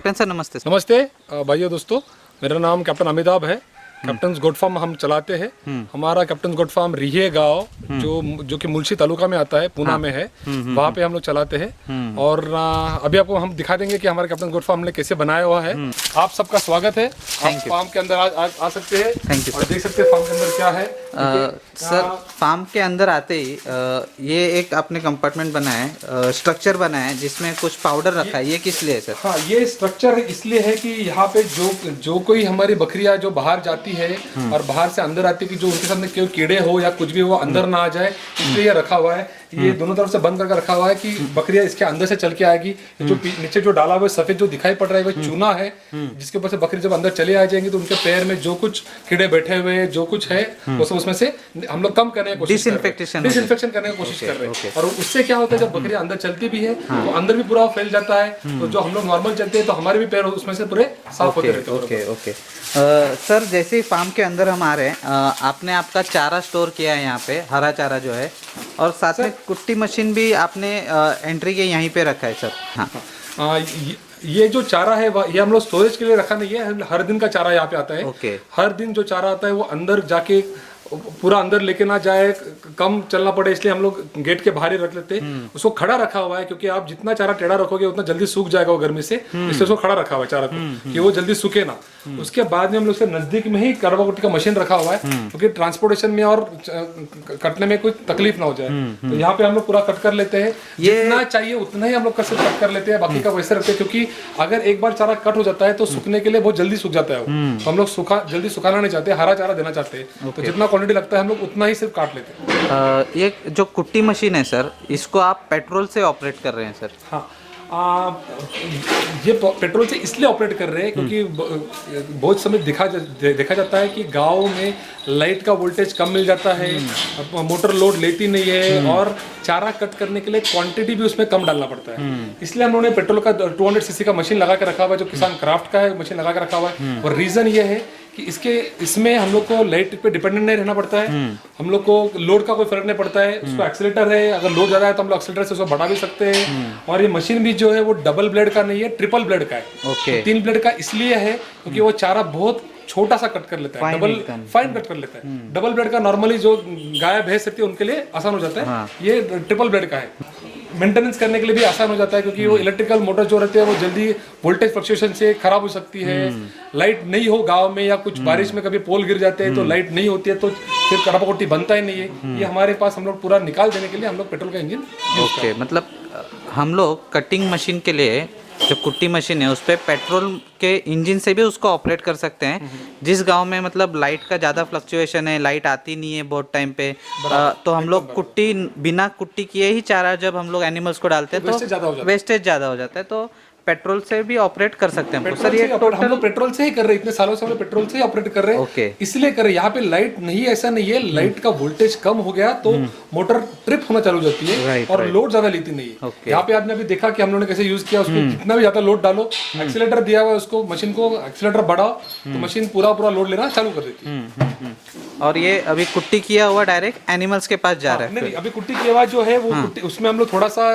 Captain sir नमस्ते sir. नमस्ते भाइयों दोस्तों, मेरा नाम कैप्टन अमिताभ है। कैप्टन गोट फार्म हम चलाते हैं। हमारा कैप्टन गोट फार्म रिहे गांव जो कि मुल्शी तालुका में आता है, पूना में है, वहाँ पे हम लोग चलाते हैं। और अभी आपको हम दिखा देंगे कि हमारा कैप्टन गोट फार्म ने कैसे बनाया हुआ है। आप सबका स्वागत है। आप फार्म के अंदर आ सकते हैं और देख सकते हैं फार्म के अंदर क्या है। सर फार्म के अंदर आते ही ये एक आपने कंपार्टमेंट बनाया है, स्ट्रक्चर बनाया है जिसमें कुछ पाउडर रखा है, ये किस लिए है सर? हाँ, ये स्ट्रक्चर इसलिए है कि यहाँ पे जो कोई हमारी बकरियां जो बाहर जाती है और बाहर से अंदर आती है कि जो उनके सामने कोई कीड़े हो या कुछ भी हो अंदर ना आ जाए, इसलिए ये रखा हुआ है। ये दोनों तरफ से बंद करके रखा हुआ है कि बकरियां इसके अंदर से चल के आएगी। जो नीचे जो डाला हुआ है सफेद जो दिखाई पड़ रहा है वो चूना है, जिसके ऊपर से बकरी जब अंदर चले आ जाएंगी तो उनके पैर में जो कुछ कीड़े बैठे हुए जो कुछ है वो सब उसमें से हम लोग कम करने की कोशिश डिसइंफेक्शन करने की कोशिश कर रहे हैं। और उससे क्या होता है, जब बकरियां अंदर चलती भी है तो अंदर भी पूरा फैल जाता है। तो जो हम लोग नॉर्मल चलते हैं तो हमारे भी पैर उसमें से पूरे साफ होते रहते हैं। ओके सर, जैसे ही फार्म के अंदर हम आ रहे हैं, आपने आपका चारा स्टोर किया है यहाँ पे, हरा चारा जो है, और साथ में कुट्टी मशीन भी आपने एंट्री के यहीं पे रखा है सर। हाँ, ये जो चारा है ये हम लोग स्टोरेज के लिए रखा नहीं है, हर दिन का चारा यहाँ पे आता है। हर दिन जो चारा आता है वो अंदर जाके पूरा अंदर लेके ना जाए, कम चलना पड़े, इसलिए हम लोग गेट के बाहर ही रख लेते हैं। उसको खड़ा रखा हुआ है क्योंकि आप जितना चारा टेढ़ा रखोगे उतना जल्दी सूख जाएगा वो गर्मी से, इसलिए उसको खड़ा रखा हुआ है चारा को कि वो जल्दी सूखे ना। उसके बाद में हम लोग उसके नजदीक में ही करवा कुट्टी का मशीन रखा हुआ है क्योंकि ट्रांसपोर्टेशन में और कटने में कोई तकलीफ ना हो जाए। तो यहाँ पे हम लोग पूरा कट कर लेते हैं, जितना चाहिए उतना ही हम लोग कट कर लेते हैं, बाकी का वैसे रखते हैं क्योंकि अगर एक बार चारा कट हो जाता है तो सूखने के लिए बहुत जल्दी सूख जाता है वो। तो हम लोग जल्दी सुखाना नहीं चाहते, हरा चारा देना चाहते हैं। तो जितना क्वांटिटी लगता है हम लोग उतना ही सिर्फ काट लेते हैं। ये जो कुट्टी मशीन है सर, इसको आप पेट्रोल से ऑपरेट कर रहे हैं सर? हाँ, ये पेट्रोल से इसलिए ऑपरेट कर रहे हैं क्योंकि बहुत समय देखा जाता है कि गांव में लाइट का वोल्टेज कम मिल जाता है, मोटर लोड लेती नहीं है और चारा कट करने के लिए क्वांटिटी भी उसमें कम डालना पड़ता है। इसलिए हम लोगों ने पेट्रोल का 200 सीसी का मशीन लगा के रखा हुआ है, जो किसान क्राफ्ट का है, मशीन लगा के रखा हुआ है। और रीजन ये है कि इसमें हम लोग को लाइट पे डिपेंडेंट नहीं रहना पड़ता है, हम लोग को लोड का कोई फर्क नहीं पड़ता है। उसको एक्सीलेटर है, अगर लोड ज्यादा है तो हम लोग एक्सीलेटर से उसको बढ़ा भी सकते हैं। और ये मशीन भी जो है वो डबल ब्लेड का नहीं है, ट्रिपल ब्लेड का है। तो 3 ब्लेड का इसलिए है क्योंकि वो चारा बहुत छोटा सा कट कर लेता है, डबल फाइन कट कर लेता है। डबल ब्लेड का नॉर्मली जो गाय भैंस रहती है उनके लिए आसान हो जाता है, ये ट्रिपल ब्लेड का है। मेंटेनेंस करने के लिए भी आसान हो जाता है क्योंकि वो इलेक्ट्रिकल मोटर जो रहती है वो जल्दी वोल्टेज फ्लक्चुएशन से खराब हो सकती है। लाइट नहीं हो गांव में या कुछ बारिश में कभी पोल गिर जाते हैं तो लाइट नहीं होती है तो फिर कड़ापा कोटी बनता ही नहीं है। ये हमारे पास हम लोग पूरा निकाल देने के लिए हम लोग पेट्रोल का इंजन मतलब हम लोग कटिंग मशीन के लिए जो कुट्टी मशीन है उस पर पेट्रोल के इंजन से भी उसको ऑपरेट कर सकते हैं। जिस गांव में मतलब लाइट का ज़्यादा फ्लक्चुएशन है, लाइट आती नहीं है बहुत टाइम पे, तो हम लोग कुट्टी बिना कुट्टी किए ही चारा जब हम लोग एनिमल्स को डालते हैं तो वेस्टेज ज़्यादा हो जाता है, तो पेट्रोल से भी ऑपरेट कर सकते हैं सर। ये हम लोग पेट्रोल से ही कर रहे हैं, इतने सालों से हम लोग पेट्रोल से ही ऑपरेट कर रहे हैं। इसलिए कर रहे हैं, यहाँ पे लाइट नहीं, ऐसा नहीं है लाइट का वोल्टेज कम हो गया तो मोटर ट्रिप होना चालू हो जाती है और लोड ज्यादा लेती नहीं है। यहाँ पे आपने अभी देखा कि हम लोगों ने कैसे यूज किया, उसको जितना भी ज्यादा लोड डालो, एक्सीलेटर दिया हुआ है उसको, मशीन को एक्सीलेटर बढ़ाओ तो मशीन पूरा लोड लेना चालू कर देती है। और ये अभी कुट्टी किया हुआ डायरेक्ट एनिमल्स के पास जा रहा है? नहीं, अभी कुट्टी किया हुआ जो है वो उसमें हम लोग थोड़ा सा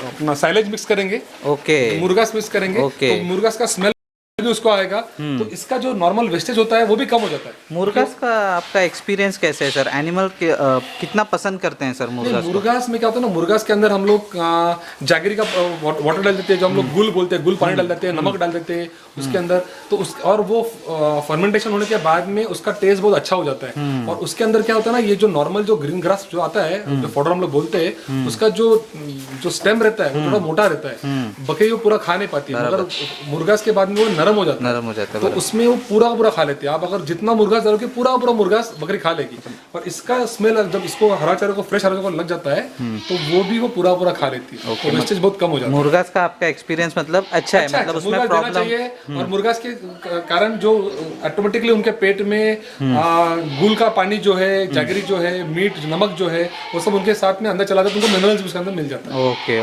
अपना साइलेज मिक्स करेंगे, मुर्गास मिक्स करेंगे, तो मुर्गास का स्मेल भी उसको आएगा, तो इसका जो नॉर्मल वेस्टेज होता है वो भी कम हो जाता है। मुर्गास का आपका एक्सपीरियंस कैसे है सर? एनिमल कितना पसंद करते हैं सर मुर्गास में क्या होता है ना, मुर्गास के अंदर हम लोग जागरी का वाटर डाल देते हैं, जो हम लोग गुल बोलते हैं, गुल पानी डाल देते हैं, नमक डाल देते हैं उसके अंदर, तो उस और वो फर्मेंटेशन होने के बाद में उसका टेस्ट बहुत अच्छा हो जाता है। और उसके अंदर क्या होता है ना, ये जो नॉर्मल जो ग्रीन ग्रास जो आता है, जो फॉडर हम लोग बोलते हैं, उसका जो स्टेम रहता है वो थोड़ा मोटा रहता है, बकरी वो पूरा खा नहीं पाती है, मगर मुर्गास के बाद में वो नरम हो जाता है, तो उसमें वो पूरा खा लेते हैं। आप अगर जितना मुर्गास डालोगे पूरा मुर्गास बकरी खा लेगी। और इसका स्मेल जब इसको हरा चारे को, फ्रेश हरा चारे को लग जाता है तो वो भी वो पूरा खा लेती है, तो वेस्टेज बहुत कम हो जाता है। मुर्गास का आपका एक्सपीरियंस मतलब अच्छा है, मतलब उसमें प्रॉब्लम चाहिए। और मुर्गास के कारण जो ऑटोमेटिकली उनके पेट में गुल का पानी जो है, जागरी जो है, मीट, नमक जो है, वो सब उनके साथ में अंदर चला जाता है, उनको मिनरल्स भी उसके अंदर मिल जाता है। ओके,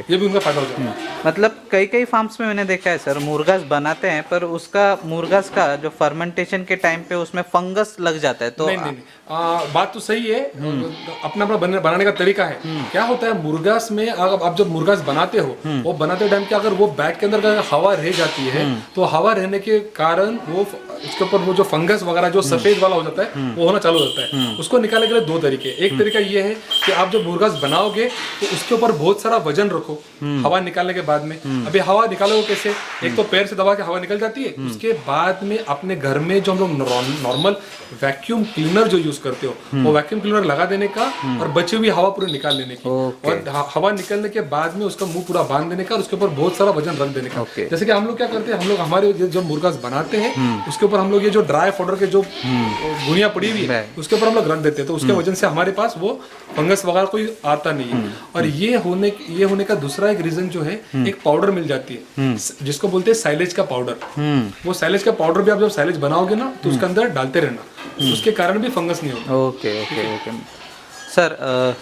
ये भी उनका फायदा हो जाता है। मतलब कई फार्म्स में मैंने देखा है सर, मुर्गास बना बनाते हैं पर उसका मुर्गास का जो फर्मेंटेशन के टाइम पे उसमें फंगस लग जाता है तो नहीं नहीं नहीं बात तो सही है। अपना अपना बनाने का तरीका है। क्या होता है मुर्गास में, अगर आप जब मुर्गास बनाते हो वो बनाते टाइम क्या, अगर वो बैग के अंदर अगर हवा रह जाती है तो हवा रहने के कारण वो उसके ऊपर वो जो फंगस वगैरह जो सफेद वाला हो जाता है वो होना चालू हो जाता है। उसको निकालने के लिए दो तरीके, एक तरीका ये है कि आप जब मुर्गास बनाओगे तो उसके ऊपर बहुत सारा वजन रखो हवा निकालने के बाद में। अभी हवा निकालोगे कैसे, एक तो पैर से दबा के हवा निकल जाती है, उसके बाद में अपने घर में जो हम लोग नॉर्मल वैक्यूम क्लीनर जो यूज करते हो वो वैक्यूम क्लीनर लगा देने का और बची हुई हवा पूरी निकाल लेने की और हवा निकलने के बाद में उसका मुंह पूरा बांध देने का और उसके ऊपर बहुत सारा वजन रख देने का। जैसे कि हम लोग क्या करते हैं, हम लोग हमारे जब मुर्गास बनाते हैं उसके ऊपर हम लोग ये जो ड्राई पाउडर के जो गुनिया पड़ी हुई है उसके ऊपर हम लोग रख देते हैं, तो उसके वजन से हमारे पास वो फंगस वगैरह कोई आता नहीं है। और ये होने का दूसरा एक रीजन जो है, एक पाउडर मिल जाती है जिसको बोलते हैं साइलेज का पाउडर। वो साइलेज का पाउडर भी आप जब साइलेज बनाओगे ना तो उसके अंदर डालते रहना, उसके कारण भी फंगस नहीं होता। ओके ओके ओके सर,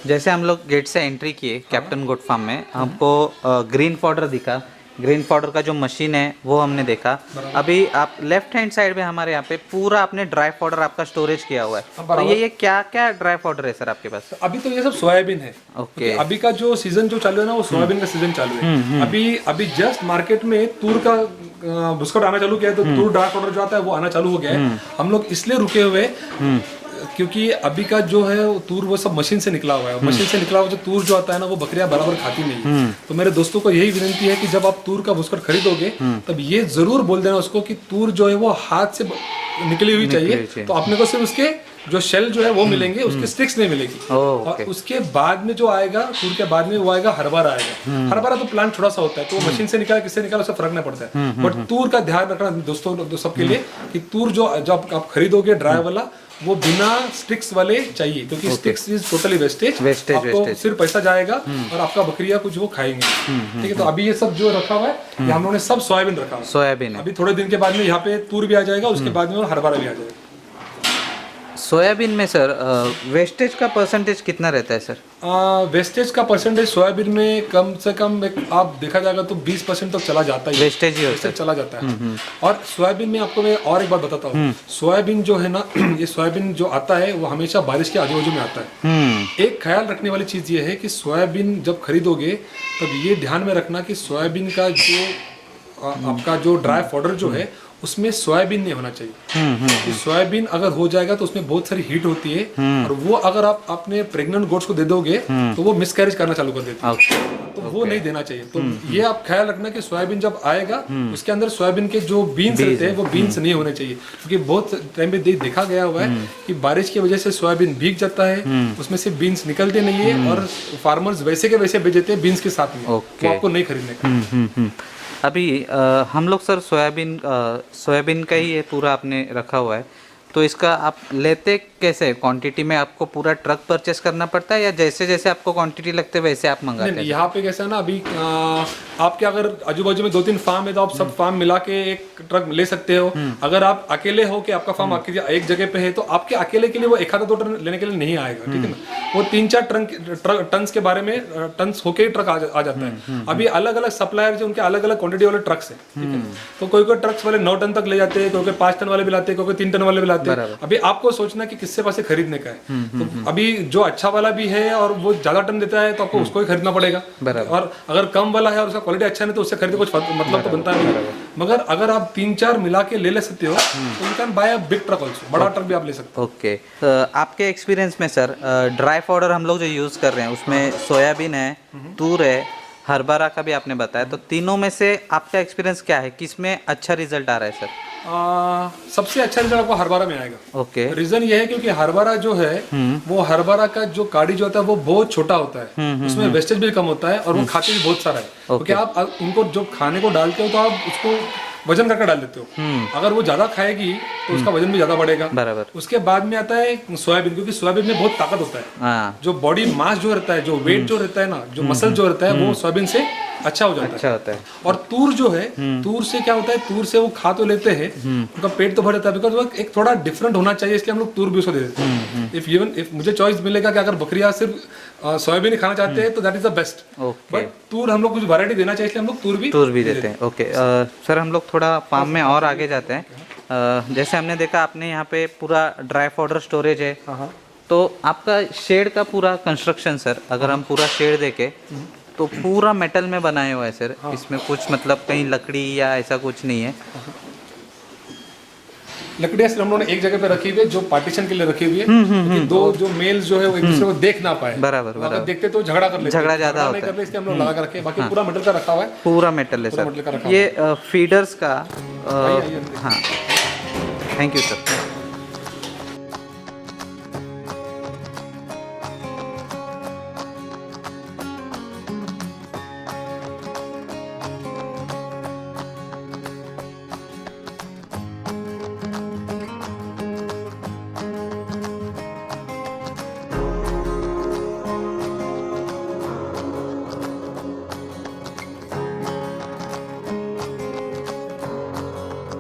जैसे हम लोग गेट से एंट्री किए कैप्टन गोट फार्म में, हमको ग्रीन पाउडर दिखा, ग्रीन पाउडर का जो मशीन है वो हमने देखा। अभी आप लेफ्ट हैंड साइड में हमारे यहाँ पे पूरा आपने ड्राई पाउडर आपका स्टोरेज किया हुआ है, तो ये क्या क्या ड्राई पाउडर है सर आपके पास? अभी तो ये सब सोयाबीन है। ओके। अभी का जो सीजन जो चालू है ना वो सोयाबीन का सीजन चालू है। अभी जस्ट मार्केट में तूर का बिस्कुट आना चालू किया है, तो तूर ड्राई पाउडर जो आता है वो आना चालू हो गया है। हम लोग इसलिए रुके हुए क्योंकि अभी का जो है तूर वो सब मशीन से निकला हुआ है। मशीन से निकला हुआ जो तूर जो आता है ना वो बकरियां बराबर खाती नहीं। तो मेरे दोस्तों को यही विनती है कि जब आप तूर का बिस्कुट खरीदोगे तब ये जरूर बोल देना उसको कि तूर जो है वो हाथ से निकली हुई चाहिए, तो अपने को सिर्फ उसके जो शेल जो है वो मिलेंगे, उसके स्टिक्स नहीं मिलेगी। और उसके बाद में जो आएगा तूर के बाद में वो आएगा हरभरा आएगा। हरभरा तो प्लांट छोटा सा होता है, तो वो मशीन से निकाला किससे निकाला उससे फर्क नहीं पड़ता है। बट तूर का ध्यान रखना दोस्तों सबके लिए कि तूर जो जब आप खरीदोगे ड्राई वाला वो बिना स्टिक्स वाले चाहिए, क्योंकि स्टिक्स इज टोटली वेस्टेज। आपको सिर्फ पैसा जाएगा और आपका बकरियां कुछ वो खाएंगे। ठीक है, तो अभी ये सब जो रखा हुआ है ये हम लोगों ने सब सोयाबीन रखा हुआ है। सोयाबीन अभी थोड़े दिन के बाद में यहाँ पे तूर भी आ जाएगा, उसके बाद में हरभरा भी आ जाएगा। सोयाबीन में सर वेस्टेज का परसेंटेज कितना रहता है सर? वेस्टेज का परसेंटेज सोयाबीन में कम से कम आप देखा जाएगा तो 20% तक चला जाता है, वेस्टेज ही होता है, चला जाता है। और सोयाबीन में आपको मैं और एक बात बताता हूँ, सोयाबीन जो है ना ये सोयाबीन जो आता है वो हमेशा बारिश के आजू बाजू में आता है। एक ख्याल रखने वाली चीज़ ये है कि सोयाबीन जब खरीदोगे तब ये ध्यान में रखना कि सोयाबीन का जो आपका जो ड्राई पाउडर जो है उसमें सोयाबीन नहीं होना चाहिए। सोयाबीन अगर हो जाएगा तो उसमें बहुत सारी हीट होती है और वो अगर आप अपने प्रेग्नेंट गोट्स को दे दोगे तो वो मिसकैरेज करना चालू कर देते हैं, तो वो नहीं देना चाहिए। तो ये आप ख्याल रखना कि सोयाबीन जब आएगा उसके अंदर सोयाबीन के जो बीन्स रहते हैं वो बीन्स नहीं होने चाहिए, क्योंकि बहुत टाइम में देखा गया हुआ है कि बारिश की वजह से सोयाबीन भीग जाता है, उसमें से बीन्स निकलते नहीं है और फार्मर्स वैसे के वैसे बेच देते हैं बीन्स के साथ में, वो आपको नहीं खरीदने का। अभी हम लोग सर सोयाबीन का ही ये पूरा आपने रखा हुआ है, तो इसका आप लेते कैसे क्वांटिटी में? आपको पूरा ट्रक परचेस करना पड़ता है या जैसे जैसे आपको क्वांटिटी लगते है वैसे आप मंगाते हैं? यहाँ पे कैसा है ना, अभी आपके अगर आजू बाजू में 2-3 फार्म है तो आप सब फार्म मिला के एक ट्रक ले सकते हो। अगर आप अकेले हो कि आपका फार्म आपकी एक जगह पे है तो आपके अकेले के लिए वो 1-2 टन लेने के लिए नहीं आएगा, ठीक है ना। वो 3-4 टन्स के बारे में टन्स होके ट्रक आ जाता है। अभी अलग अलग सप्लायर जो उनके अलग अलग क्वांटिटी वाले ट्रक्स है, ठीक है। तो कोई ट्रक्स वाले 9 टन तक ले जाते हैं, कोई 5 टन वाले भी लाते हैं, कोई 3 टन वाले भी लाते हैं। अभी आपको सोचना कि किससे पास से खरीदने का है। तो अभी जो अच्छा वाला भी है और वो ज्यादा टन देता है तो आपको उसको ही खरीदना पड़ेगा, और अगर कम वाला है और उसका क्वालिटी अच्छा नहीं तो उससे खरीदने कुछ मतलब तो बनता नहीं। मगर अगर आप 3-4 मिला के ले सकते हो तो you can buy a big truck also, बड़ा ट्रक भी आप ले सकते हो। ओके, आपके एक्सपीरियंस में सर ड्राई पाउडर हम लोग जो यूज कर रहे हैं उसमें सोयाबीन है, तूर है, हरभरा का भी आपने बताया, तो तीनों में से आपका एक्सपीरियंस क्या है, किसमें अच्छा रिजल्ट आ रहा है सर? सबसे अच्छा रिजल्ट आपको हरभरा में आएगा। ओके। रीजन ये है क्योंकि हरभरा जो है वो हरभरा का जो काड़ी जो होता है वो बहुत छोटा होता है, उसमें वेस्टेज भी कम होता है और वो खाते भी बहुत सारा है, क्योंकि आप उनको जो खाने को डालते हो तो आप उसको वजन करके डाल देते हो। अगर वो ज्यादा खाएगी तो उसका वजन भी ज्यादा बढ़ेगा। बराबर। उसके बाद में आता है सोयाबीन, क्योंकि सोयाबीन में बहुत ताकत होता है। जो बॉडी मास जो रहता है, जो वेट जो रहता है ना, जो मसल जो रहता है वो सोयाबीन से अच्छा हो जाता है। अच्छा होता है। और तूर जो है, तूर से क्या होता है, तूर से वो खा तो लेते हैं, उनका पेट तो भर जाता है, बिकॉज वो एक थोड़ा डिफरेंट होना चाहिए, इसलिए हम लोग तूर भी उसको दे देते हैं। इफ मुझे चॉइस मिलेगा कि अगर बकरियां सिर्फ सोयाबीन खाना चाहते हैं तो that is the best, okay, but तूर हम लोग कुछ वैरायटी देना चाहिए, इसलिए हम लोग तूर भी देते हैं। ओके सर, हम लोग थोड़ा फार्म में और आगे जाते हैं। जैसे हमने देखा आपने यहाँ पे पूरा ड्राई पाउडर स्टोरेज है, तो आपका शेड का पूरा कंस्ट्रक्शन सर, अगर हम पूरा शेड देखें तो पूरा मेटल में बनाया हुआ है सर। इसमें कुछ मतलब कहीं लकड़ी या ऐसा कुछ नहीं है। लकड़ियां सिर्फ हम लोगों ने एक जगह पे रखी हुई है, जो पार्टीशन के लिए रखी हुई है, क्योंकि दो जो मेल्स जो है वो एक दूसरे को देख ना पाए। बराबर, अगर देखते तो झगड़ा कर लेते, झगड़ा ज्यादा नहीं करते, इसलिए हम लोग लगा कर रखे हैं। बाकी पूरा मेटल का रखा हुआ है, पूरा मेटल है पूरा मेटल का सर। रखा ये फीडर्स का आइए, हाँ, थैंक यू सर।